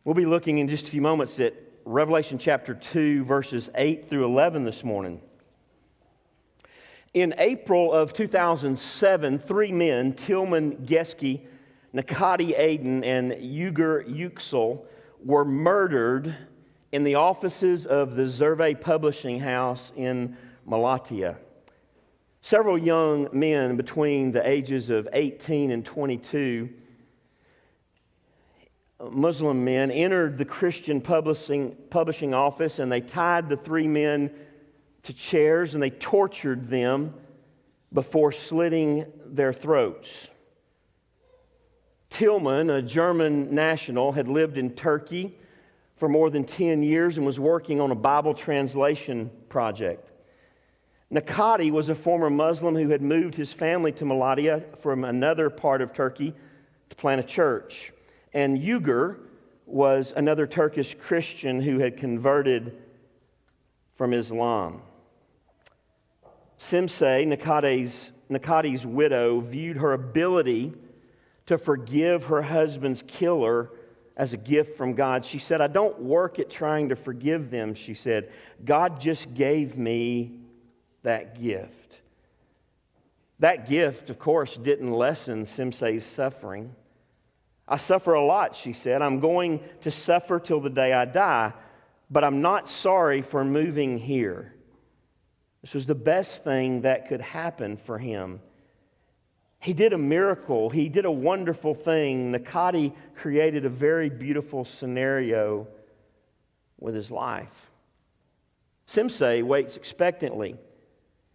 We'll be looking in just a few moments at Revelation chapter 2, verses 8 through 11 this morning. In April of 2007, three men, Tilman Geske, Nakati Aden, and Ugur Yüksel, were murdered in the offices of the Zerve Publishing House in Malatya. Several young men between the ages of 18 and 22, Muslim men, entered the Christian publishing office, and they tied the three men to chairs and they tortured them before slitting their throats. Tilman, a German national, had lived in Turkey for more than 10 years and was working on a Bible translation project. Nakati was a former Muslim who had moved his family to Malatya from another part of Turkey to plant a church. And Ugur was another Turkish Christian who had converted from Islam. Simse, Nakati's widow, viewed her ability to forgive her husband's killer as a gift from God. She said, "I don't work at trying to forgive them," she said. "God just gave me that gift." That gift, of course, didn't lessen Simse's suffering. "I suffer a lot," she said. "I'm going to suffer till the day I die, but I'm not sorry for moving here." This was the best thing that could happen for him. He did a miracle. He did a wonderful thing. Nakati created a very beautiful scenario with his life. Simse waits expectantly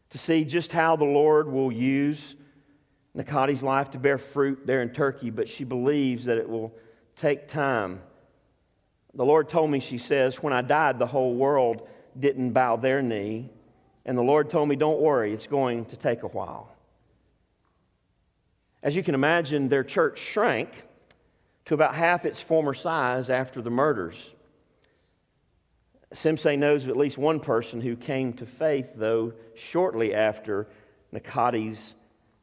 to see just how the Lord will use Nakati's life to bear fruit there in Turkey, but she believes that it will take time. "The Lord told me," she says, "when I died, the whole world didn't bow their knee. And the Lord told me, don't worry, it's going to take a while." As you can imagine, their church shrank to about half its former size after the murders. Simse knows of at least one person who came to faith, though, shortly after Nakati's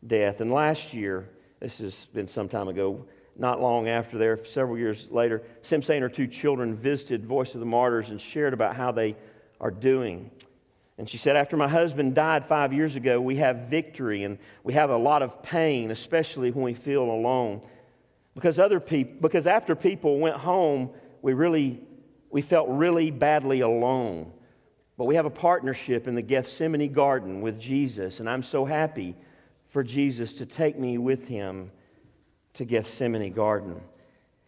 death. And last year, this has been some time ago, not long after there, several years later, Simse and her two children visited Voice of the Martyrs and shared about how they are doing. And she said, "After my husband died 5 years ago, we have victory and we have a lot of pain, especially when we feel alone. Because after people went home, we felt really badly alone. But we have a partnership in the Gethsemane garden with Jesus, and I'm so happy for Jesus to take me with him to Gethsemane garden."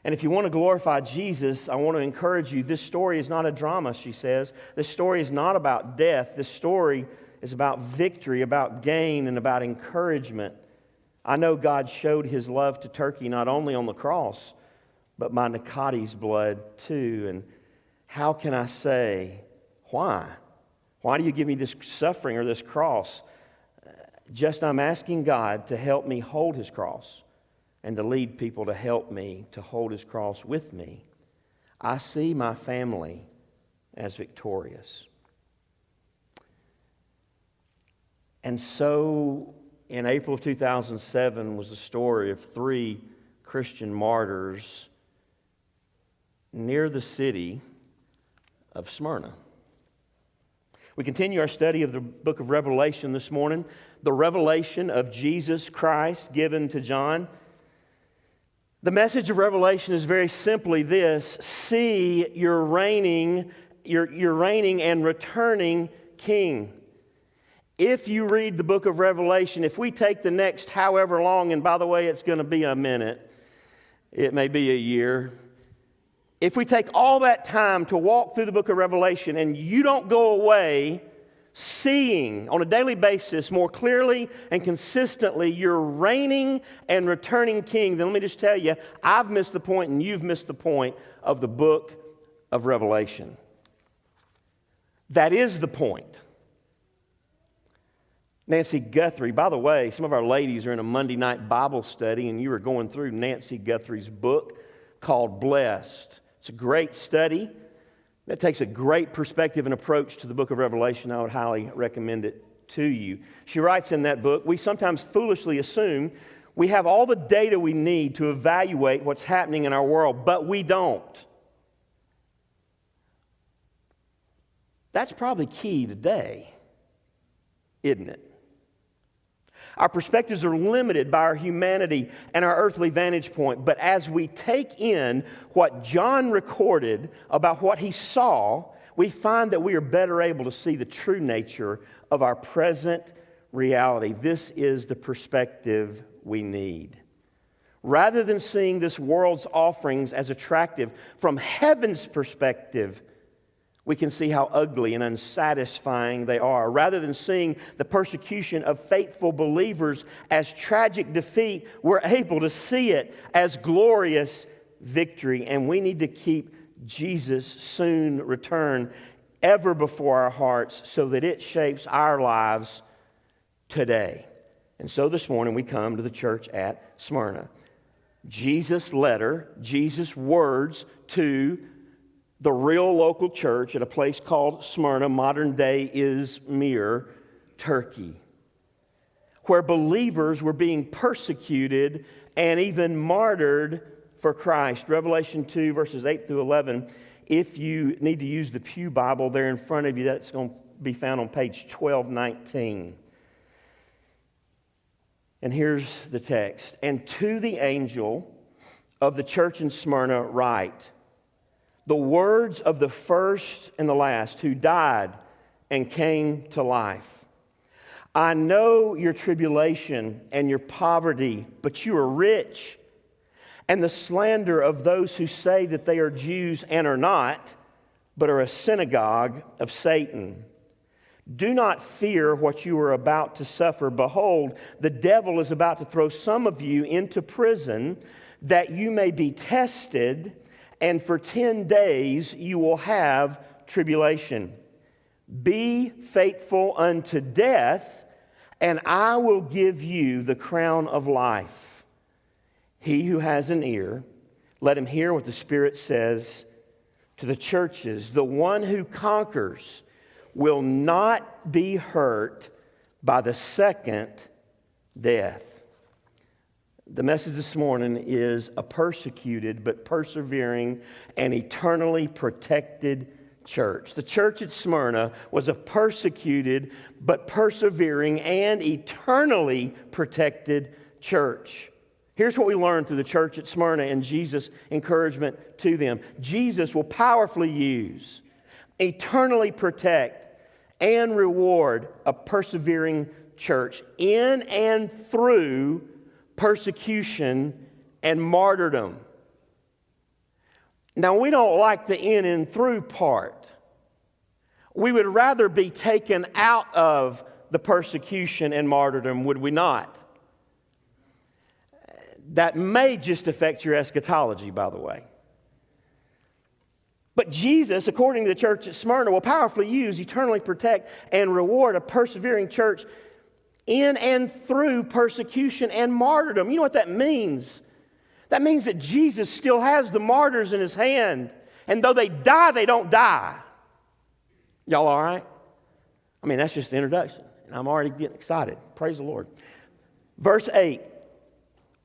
And if you want to glorify Jesus, I want to encourage you, this story is not a drama, she says. This story is not about death. This story is about victory, about gain, and about encouragement. I know God showed his love to Turkey not only on the cross, but by Nakati's blood too. And how can I say, why? Why do you give me this suffering or this cross? Just I'm asking God to help me hold his cross and to lead people to help me to hold his cross with me. I see my family as victorious. And so, in April of 2007 was the story of three Christian martyrs near the city of Smyrna. We continue our study of the book of Revelation this morning, the revelation of Jesus Christ given to John. The message of Revelation is very simply this: see your reigning and returning King. If you read the book of Revelation, if we take the next however long, and by the way, it's going to be a minute, it may be a year. If we take all that time to walk through the book of Revelation and you don't go away seeing on a daily basis more clearly and consistently your reigning and returning King, then let me just tell you, I've missed the point and you've missed the point of the book of Revelation. That is the point. Nancy Guthrie, by the way, some of our ladies are in a Monday night Bible study and you were going through Nancy Guthrie's book called Blessed. It's a great study. That takes a great perspective and approach to the book of Revelation. I would highly recommend it to you. She writes in that book, we sometimes foolishly assume we have all the data we need to evaluate what's happening in our world, but we don't. That's probably key today, isn't it? Our perspectives are limited by our humanity and our earthly vantage point. But as we take in what John recorded about what he saw, we find that we are better able to see the true nature of our present reality. This is the perspective we need. Rather than seeing this world's offerings as attractive, from heaven's perspective, we can see how ugly and unsatisfying they are. Rather than seeing the persecution of faithful believers as tragic defeat, we're able to see it as glorious victory. And we need to keep Jesus' soon return ever before our hearts so that it shapes our lives today. And so this morning we come to the church at Smyrna. Jesus' letter, Jesus' words to the real local church at a place called Smyrna, modern day Izmir, Turkey, where believers were being persecuted and even martyred for Christ. Revelation 2, verses 8 through 11. If you need to use the Pew Bible there in front of you, that's going to be found on page 1219. And here's the text. And to the angel of the church in Smyrna write, the words of the first and the last who died and came to life. I know your tribulation and your poverty, but you are rich, and the slander of those who say that they are Jews and are not, but are a synagogue of Satan. Do not fear what you are about to suffer. Behold, the devil is about to throw some of you into prison, that you may be tested, and for 10 days you will have tribulation. Be faithful unto death, and I will give you the crown of life. He who has an ear, let him hear what the Spirit says to the churches. The one who conquers will not be hurt by the second death. The message this morning is a persecuted but persevering and eternally protected church. The church at Smyrna was a persecuted but persevering and eternally protected church. Here's what we learned through the church at Smyrna and Jesus' encouragement to them. Jesus will powerfully use, eternally protect, and reward a persevering church in and through persecution and martyrdom. Now, we don't like the in and through part. We would rather be taken out of the persecution and martyrdom, would we not? That may just affect your eschatology, by the way. But Jesus, according to the church at Smyrna, will powerfully use, eternally protect, and reward a persevering church in and through persecution and martyrdom. You know what that means? That means that Jesus still has the martyrs in his hand. And though they die, they don't die. Y'all all right? I mean, that's just the introduction. And I'm already getting excited. Praise the Lord. Verse 8.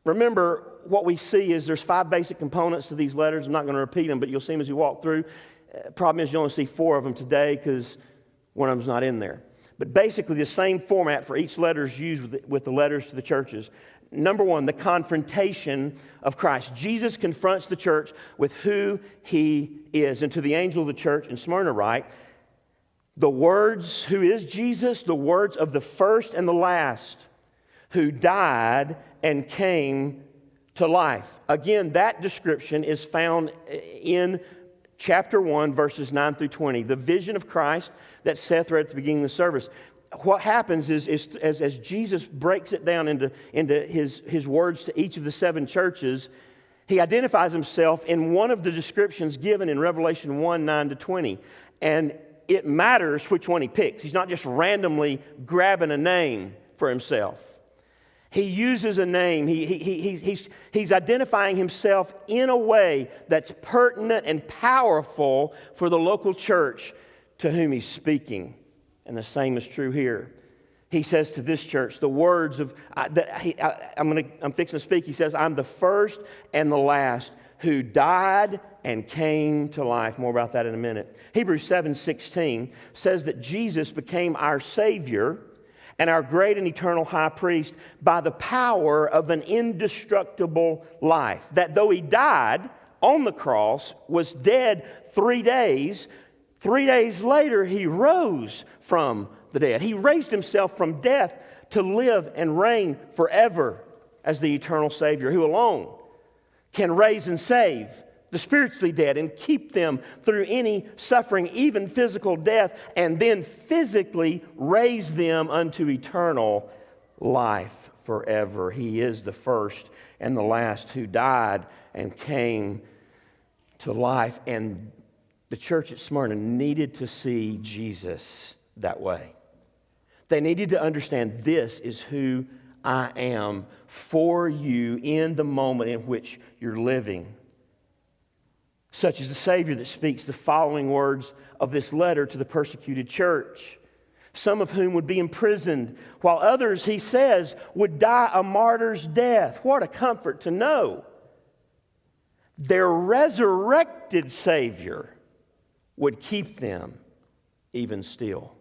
Remember, what we see is there's 5 basic components to these letters. I'm not going to repeat them, but you'll see them as you walk through. Problem is you only see 4 of them today because one of them's not in there. But basically the same format for each letter is used with the letters to the churches. Number 1, the confrontation of Christ. Jesus confronts the church with who he is. And to the angel of the church in Smyrna write, the words, who is Jesus? The words of the first and the last, who died and came to life. Again, that description is found in chapter 1, verses 9 through 20. The vision of Christ that Seth read at the beginning of the service. What happens is as Jesus breaks it down into his words to each of the 7 churches, he identifies himself in one of the descriptions given in Revelation 1, 9 to 20. And it matters which one he picks. He's not just randomly grabbing a name for himself. He uses a name. He's identifying himself in a way that's pertinent and powerful for the local church to whom he's speaking. And the same is true here. He says to this church, the words of I'm fixing to speak. He says, I'm the first and the last, who died and came to life. More about that in a minute. Hebrews 7:16 says that Jesus became our Savior and our great and eternal high priest by the power of an indestructible life. That though he died on the cross, was dead 3 days, 3 days later he rose from the dead. He raised himself from death to live and reign forever as the eternal Savior, who alone can raise and save the spiritually dead and keep them through any suffering, even physical death, and then physically raise them unto eternal life forever. He is the first and the last who died and came to life. And the church at Smyrna needed to see Jesus that way. They needed to understand, this is who I am for you in the moment in which you're living. Such as the Savior that speaks the following words of this letter to the persecuted church, some of whom would be imprisoned, while others, he says, would die a martyr's death. What a comfort to know their resurrected Savior would keep them even still.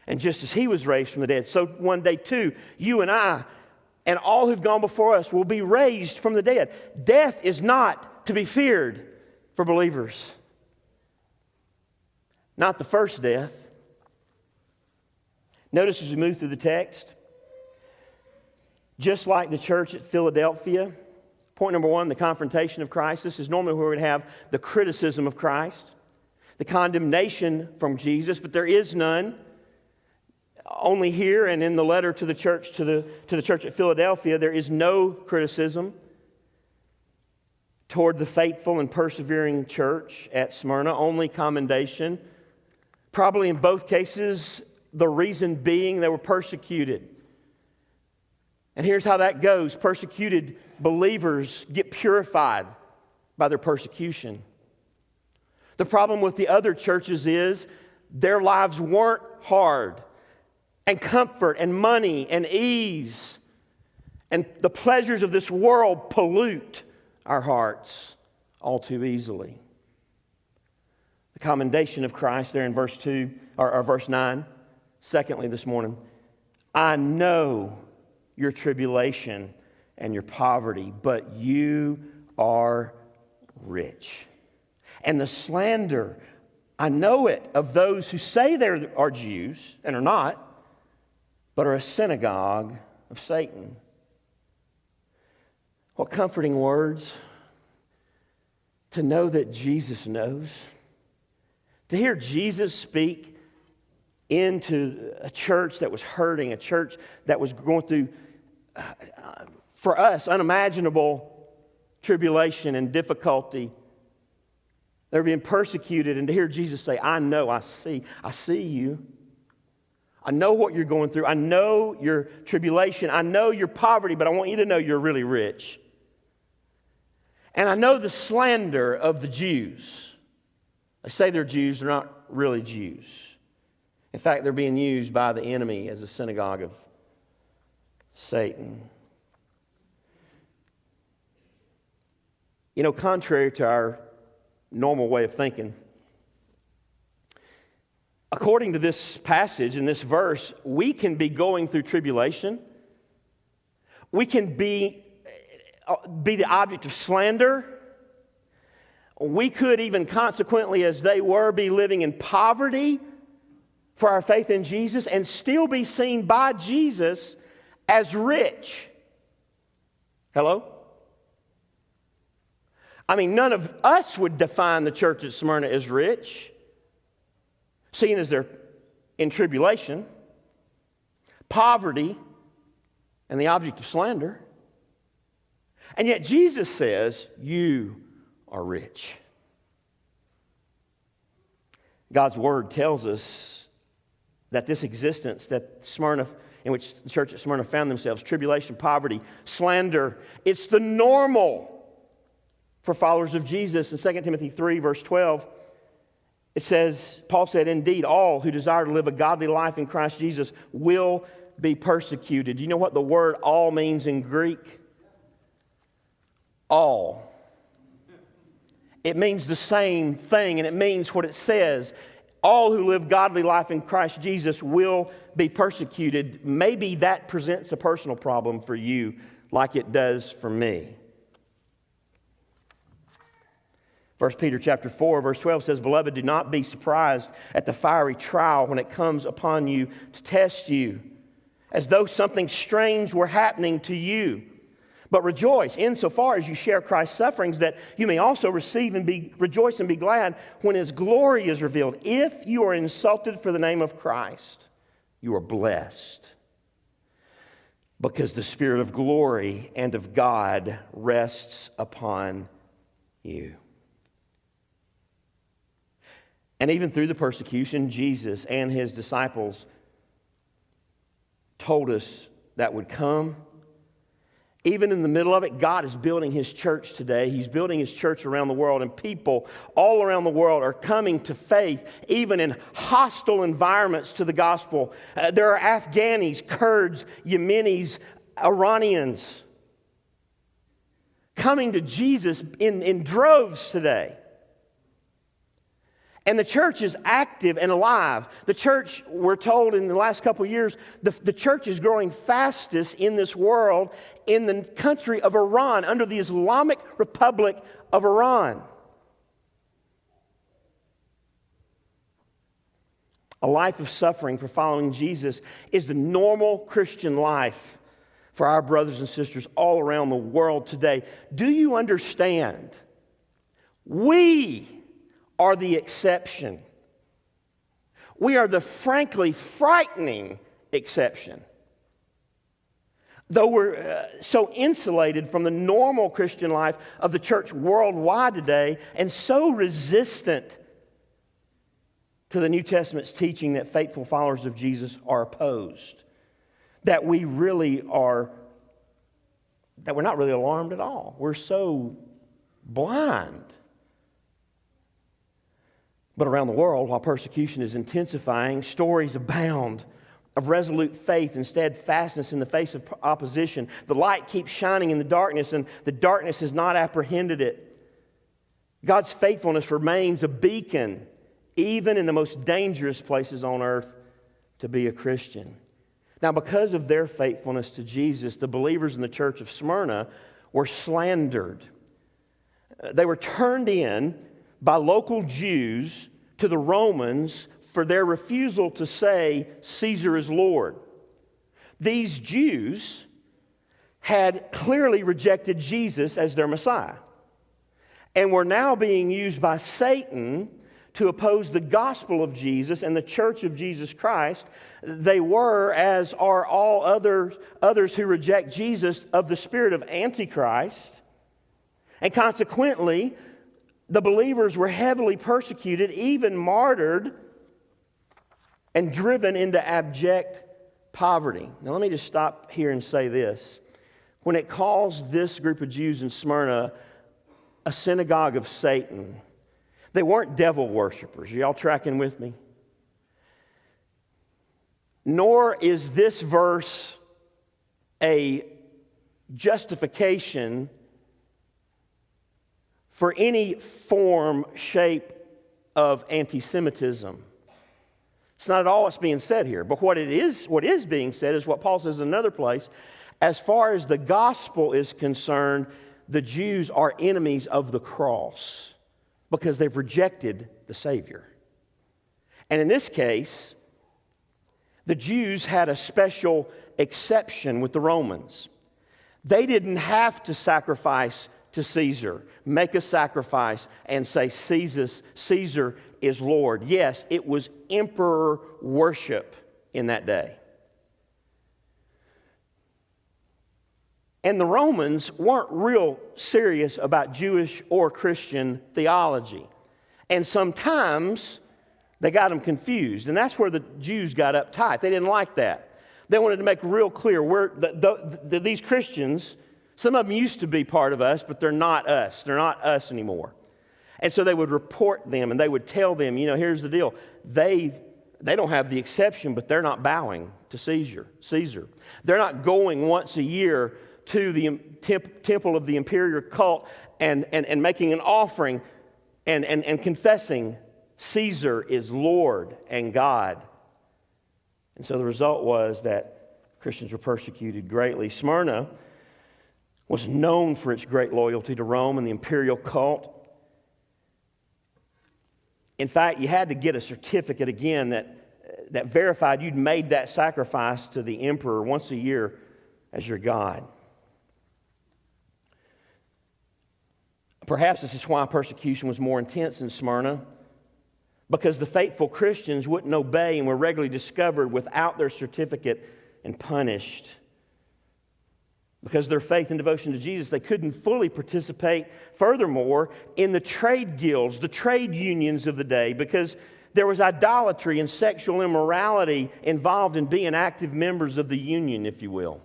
And just as he was raised from the dead, so one day too, you and I and all who've gone before us will be raised from the dead. Death is not to be feared for believers. Not the first death. Notice as we move through the text, just like the church at Philadelphia, point number one, the confrontation of Christ. This is normally where we'd have the criticism of Christ, the condemnation from Jesus, but there is none. Only here and in the letter to the church to the church at Philadelphia, there is no criticism toward the faithful and persevering church at Smyrna, only commendation. Probably in both cases, the reason being they were persecuted. And here's how that goes. Persecuted believers get purified by their persecution. The problem with the other churches is their lives weren't hard. And comfort and money and ease and the pleasures of this world pollute our hearts all too easily. The commendation of Christ there in verse 2 or verse 9. Secondly, this morning, I know your tribulation and your poverty, but you are rich. And the slander, I know it, of those who say they are Jews and are not, but are a synagogue of Satan. What comforting words to know that Jesus knows. To hear Jesus speak into a church that was hurting, a church that was going through, for us, unimaginable tribulation and difficulty. They're being persecuted, and to hear Jesus say, I know, I see you. I know what you're going through. I know your tribulation. I know your poverty, but I want you to know you're really rich. And I know the slander of the Jews. They say they're Jews. They're not really Jews. In fact, they're being used by the enemy as a synagogue of Satan. You know, contrary to our normal way of thinking, according to this passage in this verse, we can be going through tribulation. We can be the object of slander. We could even consequently, as they were, be living in poverty for our faith in Jesus and still be seen by Jesus as rich. Hello? I mean, none of us would define the church at Smyrna as rich, seeing as they're in tribulation, poverty, and the object of slander. And yet Jesus says, you are rich. God's Word tells us that this existence that Smyrna, in which the church at Smyrna found themselves, tribulation, poverty, slander, it's the normal for followers of Jesus. In 2 Timothy 3, verse 12, it says, Paul said, indeed, all who desire to live a godly life in Christ Jesus will be persecuted. Do you know what the word all means in Greek? All. It means the same thing, and it means what it says. All who live godly life in Christ Jesus will be persecuted. Maybe that presents a personal problem for you like it does for me. 1 Peter chapter 4, verse 12 says, "Beloved, do not be surprised at the fiery trial when it comes upon you to test you, as though something strange were happening to you. But rejoice insofar as you share Christ's sufferings, that you may also rejoice and be glad when His glory is revealed. If you are insulted for the name of Christ, you are blessed, because the Spirit of glory and of God rests upon you." And even through the persecution, Jesus and His disciples told us that would come. Even in the middle of it, God is building His church today. He's building His church around the world, and people all around the world are coming to faith, even in hostile environments to the gospel. There are Afghanis, Kurds, Yemenis, Iranians coming to Jesus in droves today. And the church is active and alive. The church, we're told in the last couple of years, the church is growing fastest in this world in the country of Iran, under the Islamic Republic of Iran. A life of suffering for following Jesus is the normal Christian life for our brothers and sisters all around the world today. Do you understand? We are the exception. We are the frankly frightening exception. Though we're so insulated from the normal Christian life of the church worldwide today, and so resistant to the New Testament's teaching that faithful followers of Jesus are opposed, that we're not really alarmed at all. We're so blind. But around the world, while persecution is intensifying, stories abound of resolute faith and steadfastness in the face of opposition. The light keeps shining in the darkness, and the darkness has not apprehended it. God's faithfulness remains a beacon, even in the most dangerous places on earth, to be a Christian. Now, because of their faithfulness to Jesus, the believers in the church of Smyrna were slandered. They were turned in by local Jews to the Romans for their refusal to say Caesar is Lord. These Jews had clearly rejected Jesus as their Messiah and were now being used by Satan to oppose the gospel of Jesus and the church of Jesus Christ. They were, as are all others who reject Jesus, of the spirit of Antichrist, and consequently, the believers were heavily persecuted, even martyred, and driven into abject poverty. Now, let me just stop here and say this. When it calls this group of Jews in Smyrna a synagogue of Satan, they weren't devil worshipers. Are y'all tracking with me? Nor is this verse a justification for any form, shape of anti-Semitism. It's not at all what's being said here. But what is being said is what Paul says in another place. As far as the gospel is concerned, the Jews are enemies of the cross because they've rejected the Savior. And in this case, the Jews had a special exception with the Romans. They didn't have to sacrifice to Caesar, make a sacrifice, and say Caesar is Lord. Yes, it was emperor worship in that day. And the Romans weren't real serious about Jewish or Christian theology. And sometimes they got them confused. And that's where the Jews got uptight. They didn't like that. They wanted to make real clear these Christians, some of them used to be part of us, but they're not us. They're not us anymore. And so they would report them and they would tell them, here's the deal. They don't have the exception, but they're not bowing to Caesar. They're not going once a year to the temple of the imperial cult and making an offering. and confessing Caesar is Lord and God. And so the result was that Christians were persecuted greatly. Smyrna was known for its great loyalty to Rome and the imperial cult. In fact, you had to get a certificate again that verified you'd made that sacrifice to the emperor once a year as your god. Perhaps this is why persecution was more intense in Smyrna, because the faithful Christians wouldn't obey and were regularly discovered without their certificate and punished. Because of their faith and devotion to Jesus, they couldn't fully participate, furthermore, in the trade guilds, the trade unions of the day, because there was idolatry and sexual immorality involved in being active members of the union, if you will.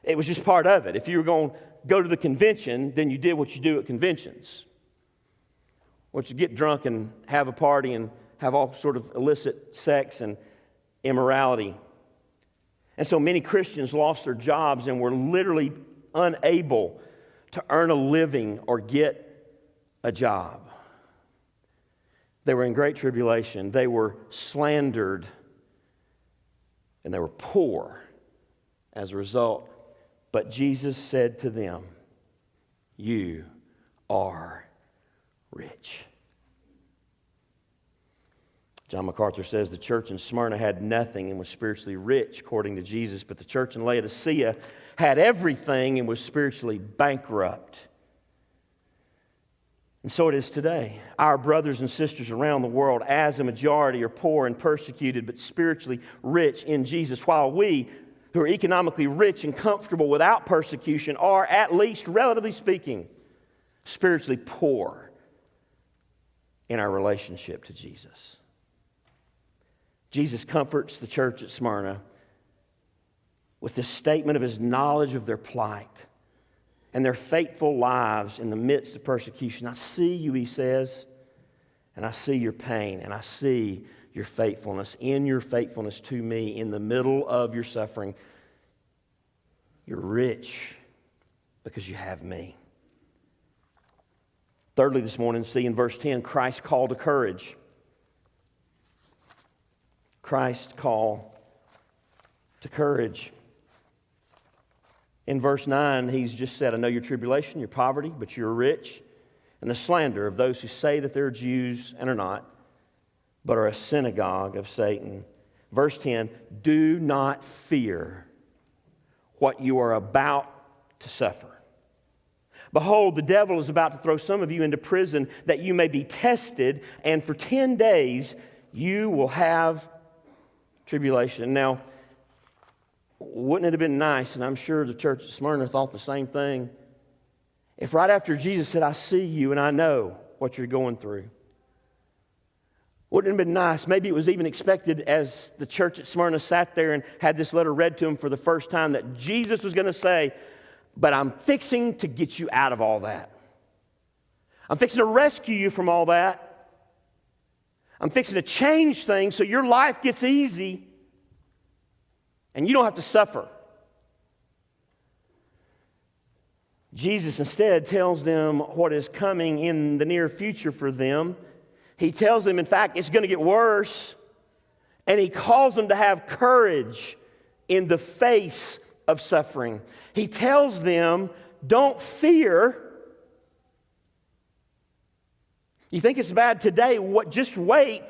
It was just part of it. If you were going to go to the convention, then you did what you do at conventions. Which you get drunk and have a party and have all sort of illicit sex and immorality. And so many Christians lost their jobs and were literally unable to earn a living or get a job. They were in great tribulation. They were slandered and they were poor as a result. But Jesus said to them, "You are rich." John MacArthur says the church in Smyrna had nothing and was spiritually rich, according to Jesus, but the church in Laodicea had everything and was spiritually bankrupt. And so it is today. Our brothers and sisters around the world, as a majority, are poor and persecuted, but spiritually rich in Jesus, while we, who are economically rich and comfortable without persecution, are, at least relatively speaking, spiritually poor in our relationship to Jesus. Jesus comforts the church at Smyrna with this statement of his knowledge of their plight and their faithful lives in the midst of persecution. I see you, he says, and I see your pain, and I see your faithfulness. In your faithfulness to me, in the middle of your suffering, you're rich because you have me. Thirdly, this morning, see in verse 10, Christ's call to courage. Christ's call to courage. In verse 9, he's just said, I know your tribulation, your poverty, but you're rich, and the slander of those who say that they're Jews and are not, but are a synagogue of Satan. Verse 10, do not fear what you are about to suffer. Behold, the devil is about to throw some of you into prison that you may be tested, and for 10 days you will have tribulation. Now, wouldn't it have been nice, and I'm sure the church at Smyrna thought the same thing, if right after Jesus said, I see you and I know what you're going through. Wouldn't it have been nice, maybe it was even expected as the church at Smyrna sat there and had this letter read to them for the first time, that Jesus was going to say, but I'm fixing to get you out of all that. I'm fixing to rescue you from all that. I'm fixing to change things so your life gets easy and you don't have to suffer. Jesus instead tells them what is coming in the near future for them. He tells them, in fact, it's going to get worse. And he calls them to have courage in the face of suffering. He tells them, don't fear. You think it's bad today? Just wait.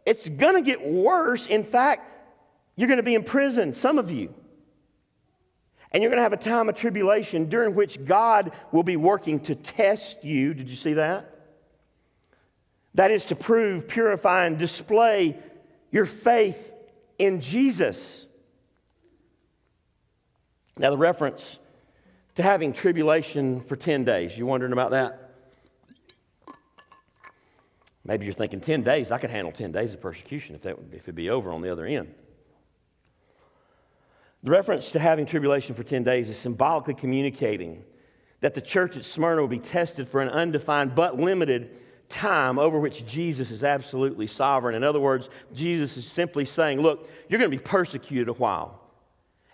It's going to get worse. In fact, you're going to be in prison, some of you. And you're going to have a time of tribulation during which God will be working to test you. Did you see that? That is to prove, purify, and display your faith in Jesus. Now, the reference to having tribulation for 10 days, you wondering about that? Maybe you're thinking 10 days, I could handle 10 days of persecution if it'd be over on the other end. The reference to having tribulation for 10 days is symbolically communicating that the church at Smyrna will be tested for an undefined but limited time over which Jesus is absolutely sovereign. In other words, Jesus is simply saying, look, you're going to be persecuted a while.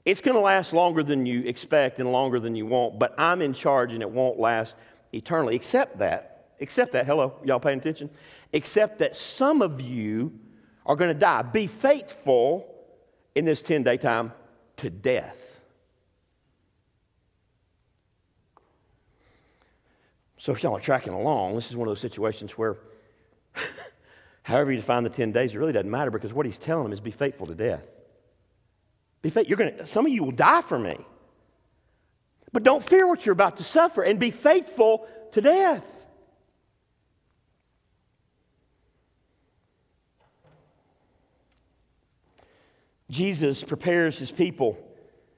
It's going to last longer than you expect and longer than you want, but I'm in charge and it won't last eternally. Except that except that, hello, y'all paying attention? Except that some of you are going to die. Be faithful in this 10-day time to death. So if y'all are tracking along, this is one of those situations where however you define the 10 days, it really doesn't matter, because what he's telling them is be faithful to death. Be faithful. Some of you will die for me. But don't fear what you're about to suffer, and be faithful to death. Jesus prepares his people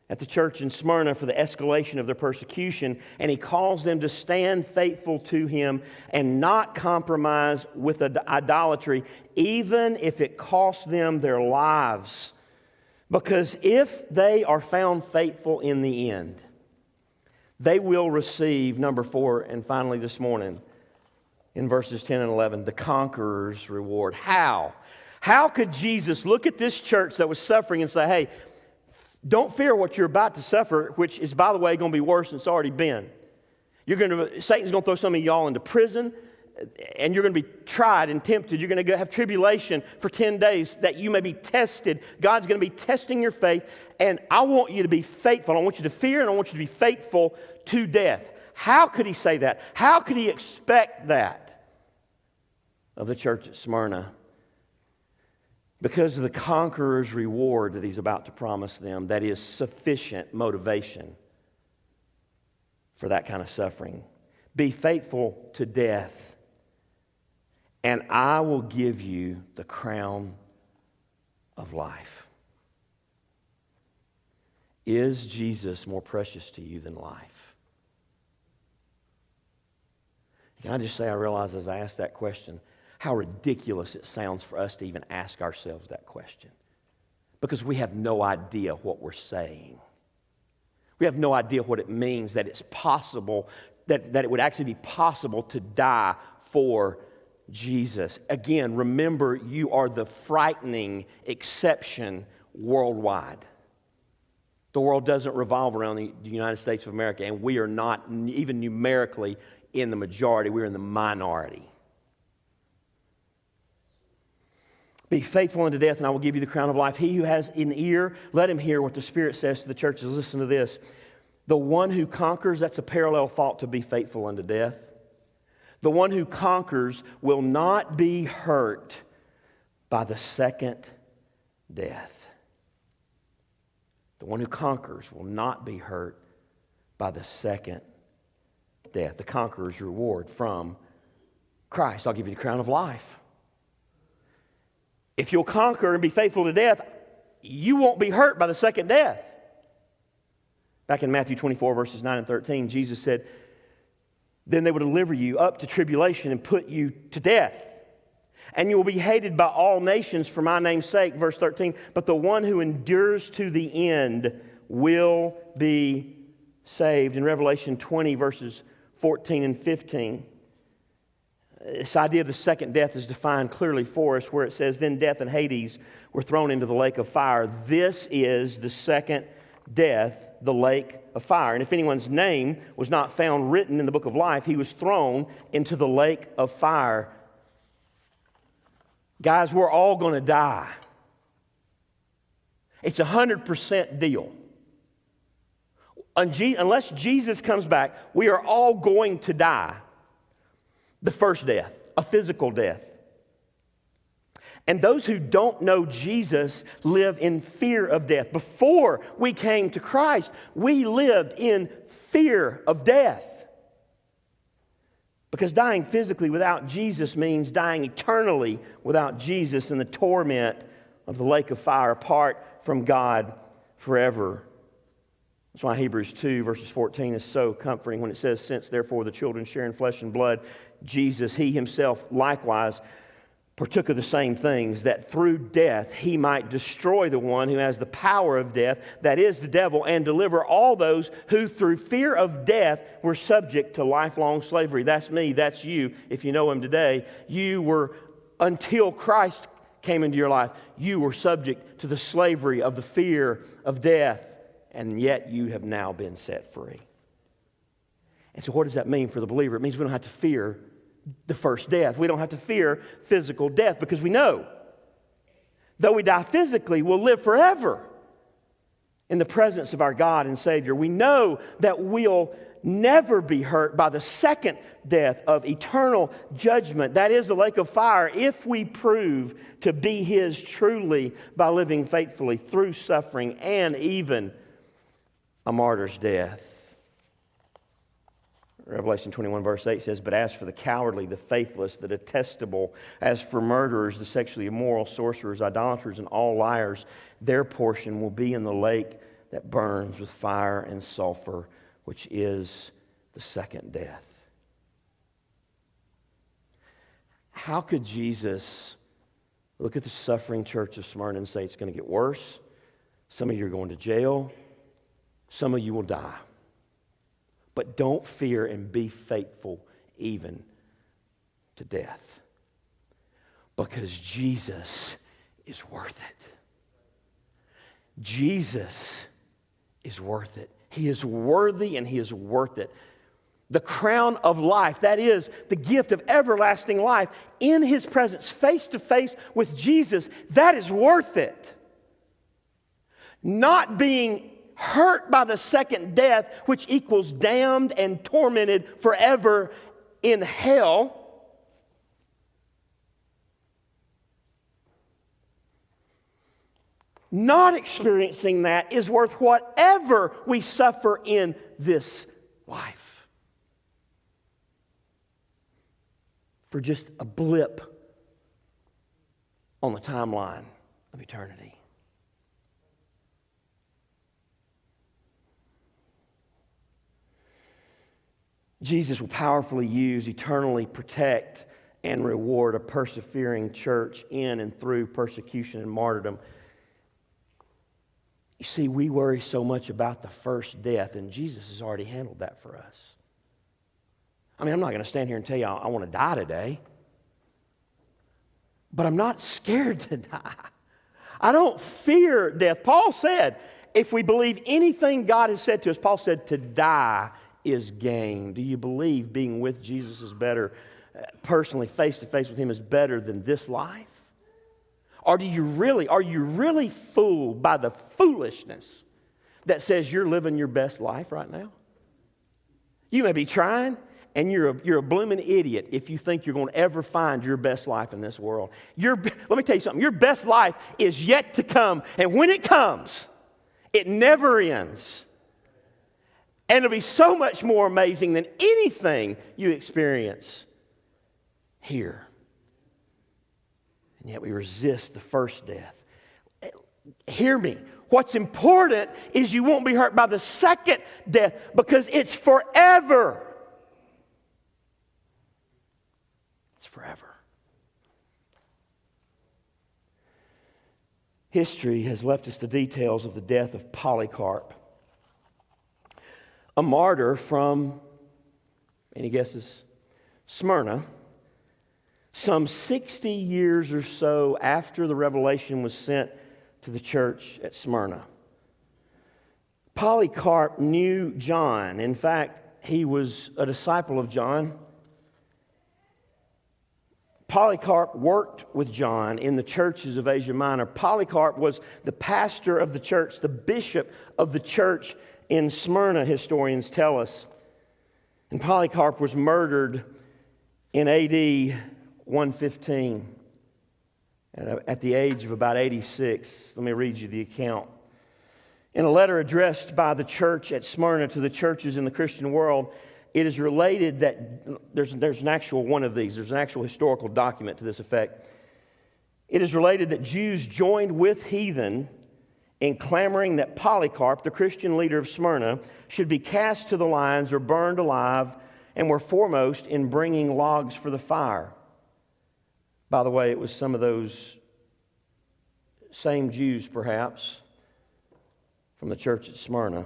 at the church in Smyrna for the escalation of their persecution, and he calls them to stand faithful to him and not compromise with idolatry, even if it costs them their lives. Because if they are found faithful in the end, they will receive, number 4, and finally this morning, in verses 10 and 11, the conqueror's reward. How? How could Jesus look at this church that was suffering and say, hey, don't fear what you're about to suffer, which is, by the way, going to be worse than it's already been. Satan's going to throw some of y'all into prison, and you're going to be tried and tempted. You're going to have tribulation for 10 days that you may be tested. God's going to be testing your faith, and I want you to be faithful. I want you to fear, and I want you to be faithful to death. How could he say that? How could he expect that of the church at Smyrna? Because of the conqueror's reward that he's about to promise them, that is sufficient motivation for that kind of suffering. Be faithful to death, and I will give you the crown of life. Is Jesus more precious to you than life? Can I just say, I realize as I asked that question, how ridiculous it sounds for us to even ask ourselves that question. Because we have no idea what we're saying. We have no idea what it means that it's possible, that it would actually be possible to die for Jesus. Again, remember, you are the frightening exception worldwide. The world doesn't revolve around the United States of America, and we are not even numerically in the majority. We're in the minority. Be faithful unto death, and I will give you the crown of life. He who has an ear, let him hear what the Spirit says to the churches. Listen to this. The one who conquers, that's a parallel thought to be faithful unto death. The one who conquers will not be hurt by the second death. The one who conquers will not be hurt by the second death. The conqueror's reward from Christ. I'll give you the crown of life. If you'll conquer and be faithful to death, you won't be hurt by the second death. Back in Matthew 24, verses 9 and 13, Jesus said, then they will deliver you up to tribulation and put you to death. And you will be hated by all nations for my name's sake. Verse 13, but the one who endures to the end will be saved. In Revelation 20, verses 14 and 15, this idea of the second death is defined clearly for us, where it says, then death and Hades were thrown into the lake of fire. This is the second death, the lake of fire. And if anyone's name was not found written in the book of life, he was thrown into the lake of fire. Guys, we're all going to die. It's 100% deal. Unless Jesus comes back, we are all going to die. The first death, a physical death. And those who don't know Jesus live in fear of death. Before we came to Christ, we lived in fear of death. Because dying physically without Jesus means dying eternally without Jesus in the torment of the lake of fire, apart from God forever. That's why Hebrews 2, verses 14 is so comforting when it says, since therefore the children share in flesh and blood, Jesus, he himself likewise partook of the same things, that through death he might destroy the one who has the power of death, that is the devil, and deliver all those who through fear of death were subject to lifelong slavery. That's me, that's you. If you know him today, you were, until Christ came into your life, you were subject to the slavery of the fear of death, and yet you have now been set free. And so what does that mean for the believer? It means we don't have to fear the first death. We don't have to fear physical death because we know, though we die physically, we'll live forever in the presence of our God and Savior. We know that we'll never be hurt by the second death of eternal judgment. That is the lake of fire, if we prove to be His truly by living faithfully through suffering and even a martyr's death. Revelation 21 verse 8 says, "But as for the cowardly, the faithless, the detestable, as for murderers, the sexually immoral, sorcerers, idolaters, and all liars, their portion will be in the lake that burns with fire and sulfur, which is the second death." How could Jesus look at the suffering church of Smyrna and say, it's going to get worse? Some of you are going to jail. Some of you will die. But don't fear and be faithful even to death. Because Jesus is worth it. Jesus is worth it. He is worthy and He is worth it. The crown of life, that is the gift of everlasting life in His presence, face to face with Jesus, that is worth it. Not being hurt by the second death, which equals damned and tormented forever in hell. Not experiencing that is worth whatever we suffer in this life. For just a blip on the timeline of eternity. Jesus will powerfully use, eternally protect, and reward a persevering church in and through persecution and martyrdom. You see, we worry so much about the first death, and Jesus has already handled that for us. I mean, I'm not going to stand here and tell you I want to die today, but I'm not scared to die. I don't fear death. Paul said, if we believe anything God has said to us, Paul said, to die is gain. Do you believe being with Jesus is better, personally, face to face with Him is better than this life? Or are you really fooled by the foolishness that says you're living your best life right now? You may be trying, and you're a blooming idiot if you think you're going to ever find your best life in this world. Let me tell you something. Your best life is yet to come, and when it comes, it never ends. And it'll be so much more amazing than anything you experience here. And yet we resist the first death. Hear me. What's important is you won't be hurt by the second death because it's forever. It's forever. History has left us the details of the death of Polycarp, a martyr from, any guesses, Smyrna, some 60 years or so after the revelation was sent to the church at Smyrna. Polycarp knew John. In fact, he was a disciple of John. Polycarp worked with John in the churches of Asia Minor. Polycarp was the pastor of the church, the bishop of the church in Smyrna, historians tell us. And Polycarp was murdered in AD 115 at the age of about 86. Let me read you the account. In a letter addressed by the church at Smyrna to the churches in the Christian world, it is related that there's an actual one of these. There's an actual historical document to this effect. It is related that Jews joined with heathen in clamoring that Polycarp, the Christian leader of Smyrna, should be cast to the lions or burned alive, and were foremost in bringing logs for the fire. By the way, it was some of those same Jews, perhaps, from the church at Smyrna.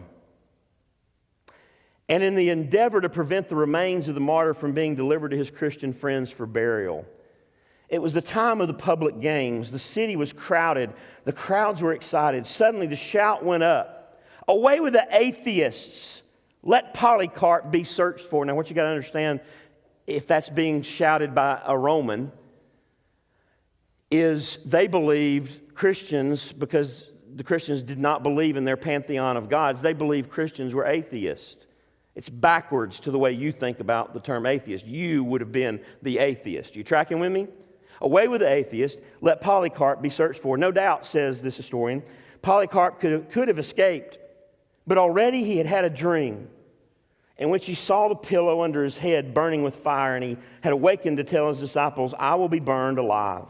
And in the endeavor to prevent the remains of the martyr from being delivered to his Christian friends for burial. It was the time of the public games. The city was crowded. The crowds were excited. Suddenly the shout went up, "Away with the atheists! Let Polycarp be searched for." Now what you got to understand if that's being shouted by a Roman, is they believed Christians, because the Christians did not believe in their pantheon of gods, they believed Christians were atheists. It's backwards to the way you think about the term atheist. You would have been the atheist. You tracking with me? Away with the atheist, let Polycarp be searched for. No doubt, says this historian, Polycarp could have escaped, but already he had had a dream in which he saw the pillow under his head burning with fire, and he had awakened to tell his disciples, I will be burned alive.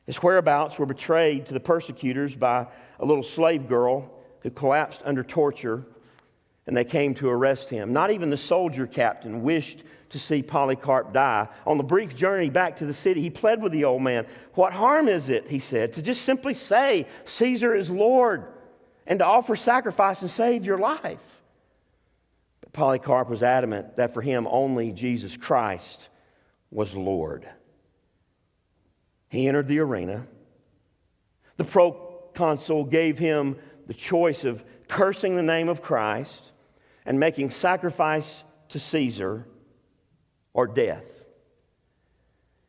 His whereabouts were betrayed to the persecutors by a little slave girl who collapsed under torture, and they came to arrest him. Not even the soldier captain wished to see Polycarp die. On the brief journey back to the city, he pled with the old man. What harm is it, he said, to just simply say, Caesar is Lord, and to offer sacrifice and save your life? But Polycarp was adamant that for him only Jesus Christ was Lord. He entered the arena. The proconsul gave him the choice of cursing the name of Christ and making sacrifice to Caesar or death.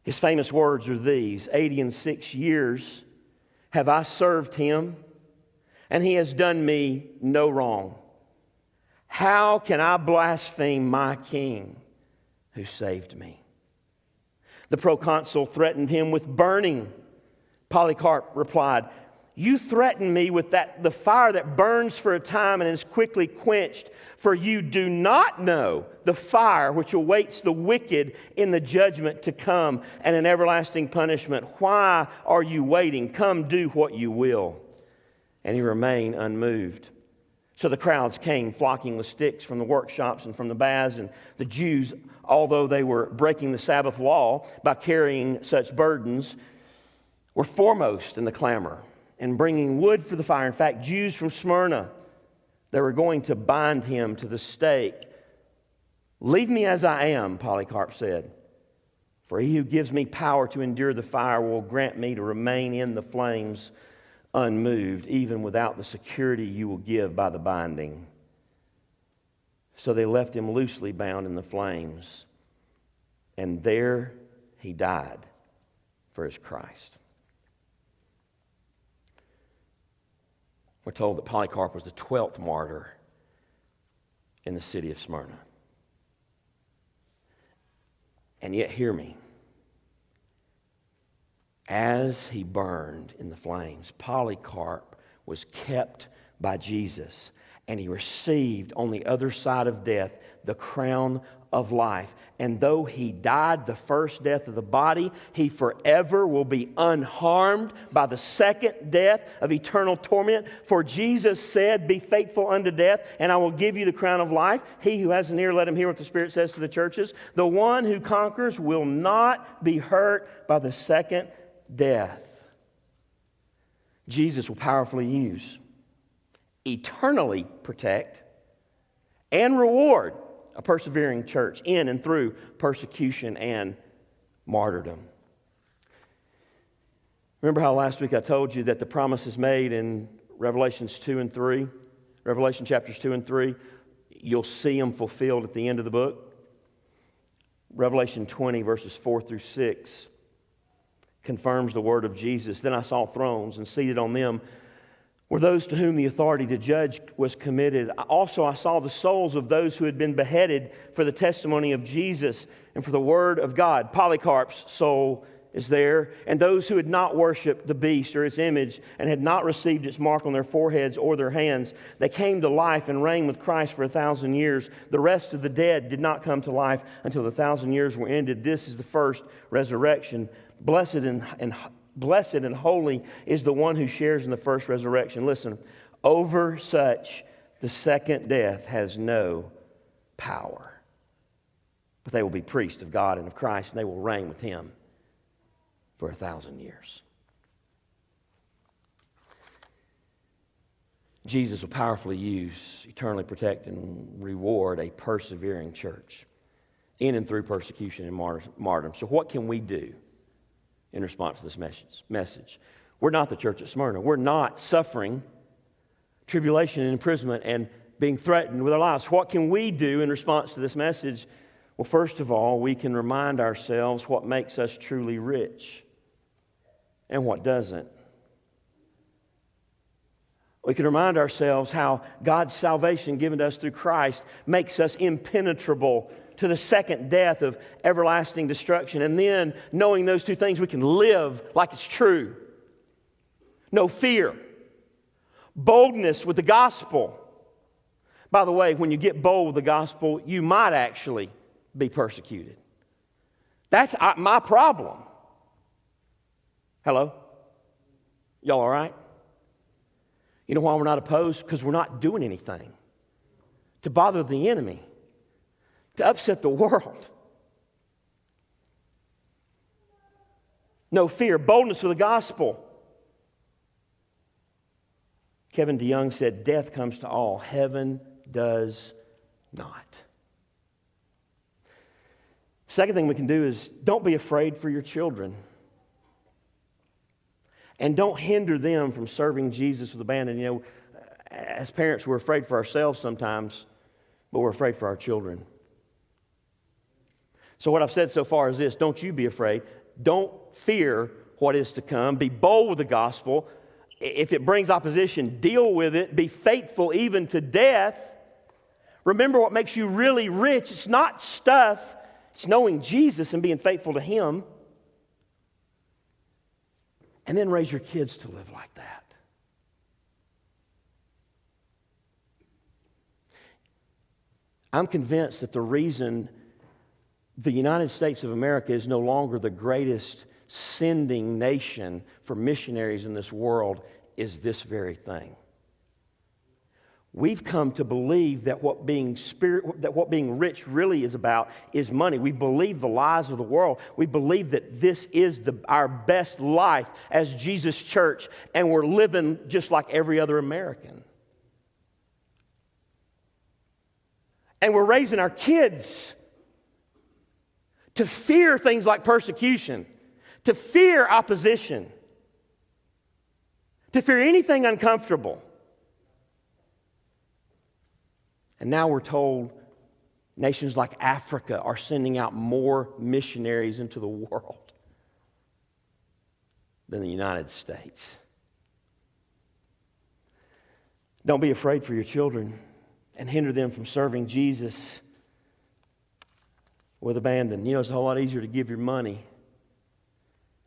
His famous words are these: 86 years have I served him, and he has done me no wrong. How can I blaspheme my king who saved me? The proconsul threatened him with burning. Polycarp replied, You threaten me with the fire that burns for a time and is quickly quenched, for you do not know the fire which awaits the wicked in the judgment to come and an everlasting punishment. Why are you waiting? Come, do what you will. And he remained unmoved. So the crowds came, flocking with sticks from the workshops and from the baths, and the Jews, although they were breaking the Sabbath law by carrying such burdens, were foremost in the clamor and bringing wood for the fire. In fact, Jews from Smyrna, they were going to bind him to the stake. Leave me as I am, Polycarp said, for he who gives me power to endure the fire will grant me to remain in the flames unmoved, even without the security you will give by the binding. So they left him loosely bound in the flames, and there he died for his Christ. We're told that Polycarp was the 12th martyr in the city of Smyrna. And yet, hear me. As he burned in the flames, Polycarp was kept by Jesus, and he received on the other side of death the crown of life. And though he died the first death of the body, he forever will be unharmed by the second death of eternal torment. For Jesus said, Be faithful unto death, and I will give you the crown of life. He who has an ear, let him hear what the Spirit says to the churches. The one who conquers will not be hurt by the second death. Jesus will powerfully use, eternally protect, and reward a persevering church in and through persecution and martyrdom. Remember how last week I told you that the promises made in Revelation chapters 2 and 3, you'll see them fulfilled at the end of the book. Revelation 20 verses 4 through 6 confirms the word of Jesus. Then I saw thrones, and seated on them were those to whom the authority to judge was committed. Also, I saw the souls of those who had been beheaded for the testimony of Jesus and for the word of God. Polycarp's soul is there, and those who had not worshipped the beast or its image and had not received its mark on their foreheads or their hands. They came to life and reigned with Christ for 1,000 years. The rest of the dead did not come to life until the 1,000 years were ended. This is the first resurrection. Blessed and holy is the one who shares in the first resurrection. Listen, over such the second death has no power. But they will be priests of God and of Christ, and they will reign with him for 1,000 years. Jesus will powerfully use, eternally protect, and reward a persevering church in and through persecution and martyrdom. So what can we do in response to this message? We're not the church at Smyrna. We're not suffering tribulation and imprisonment and being threatened with our lives. What can we do in response to this message? Well, first of all, we can remind ourselves what makes us truly rich and what doesn't. We can remind ourselves how God's salvation given to us through Christ makes us impenetrable to the second death of everlasting destruction. And then, knowing those two things, we can live like it's true. No fear. Boldness with the gospel. By the way, when you get bold with the gospel, you might actually be persecuted. That's my problem. Hello? Y'all all right? You know why we're not opposed? Because we're not doing anything to bother the enemy, to upset the world. No fear, boldness for the gospel. Kevin DeYoung said, death comes to all, heaven does not. Second thing we can do is don't be afraid for your children. And don't hinder them from serving Jesus with abandon. You know, as parents, we're afraid for ourselves sometimes, but we're afraid for our children. So what I've said so far is this: don't you be afraid. Don't fear what is to come. Be bold with the gospel. If it brings opposition, deal with it. Be faithful even to death. Remember what makes you really rich. It's not stuff. It's knowing Jesus and being faithful to Him. And then raise your kids to live like that. I'm convinced that the reason the United States of America is no longer the greatest sending nation for missionaries in this world is this very thing. We've come to believe that what being rich really is about is money. We believe the lies of the world. We believe that this is our best life as Jesus' church, and we're living just like every other American. And we're raising our kids to fear things like persecution, to fear opposition, to fear anything uncomfortable. And now we're told nations like Africa are sending out more missionaries into the world than the United States. Don't be afraid for your children and hinder them from serving Jesus with abandon. You know, it's a whole lot easier to give your money.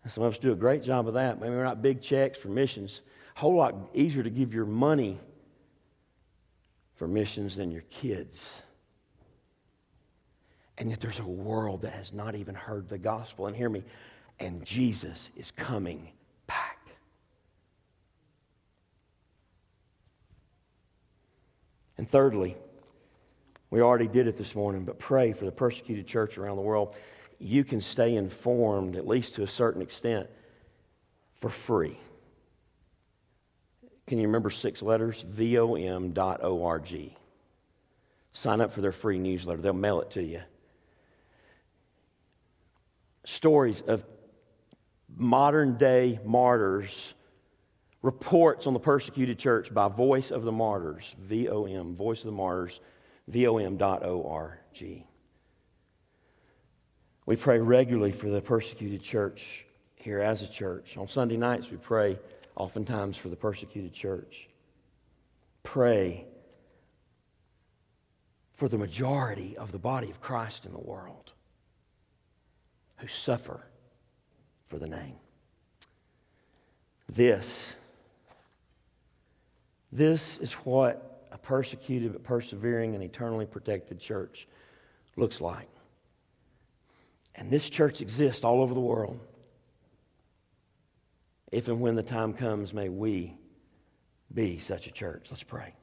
And some of us do a great job of that. Maybe we're not big checks for missions. A whole lot easier to give your money for missions than your kids. And yet there's a world that has not even heard the gospel. And hear me, and Jesus is coming back. And thirdly, we already did it this morning, but pray for the persecuted church around the world. You can stay informed, at least to a certain extent, for free. Can you remember 6 letters? vom.org. Sign up for their free newsletter. They'll mail it to you. Stories of modern day martyrs, reports on the persecuted church by Voice of the Martyrs, VOM, Voice of the Martyrs, vom.org. We pray regularly for the persecuted church here as a church. On Sunday nights we pray oftentimes for the persecuted church. Pray for the majority of the body of Christ in the world who suffer for the name. This is what a persecuted but persevering and eternally protected church looks like. And this church exists all over the world. If and when the time comes, may we be such a church. Let's pray.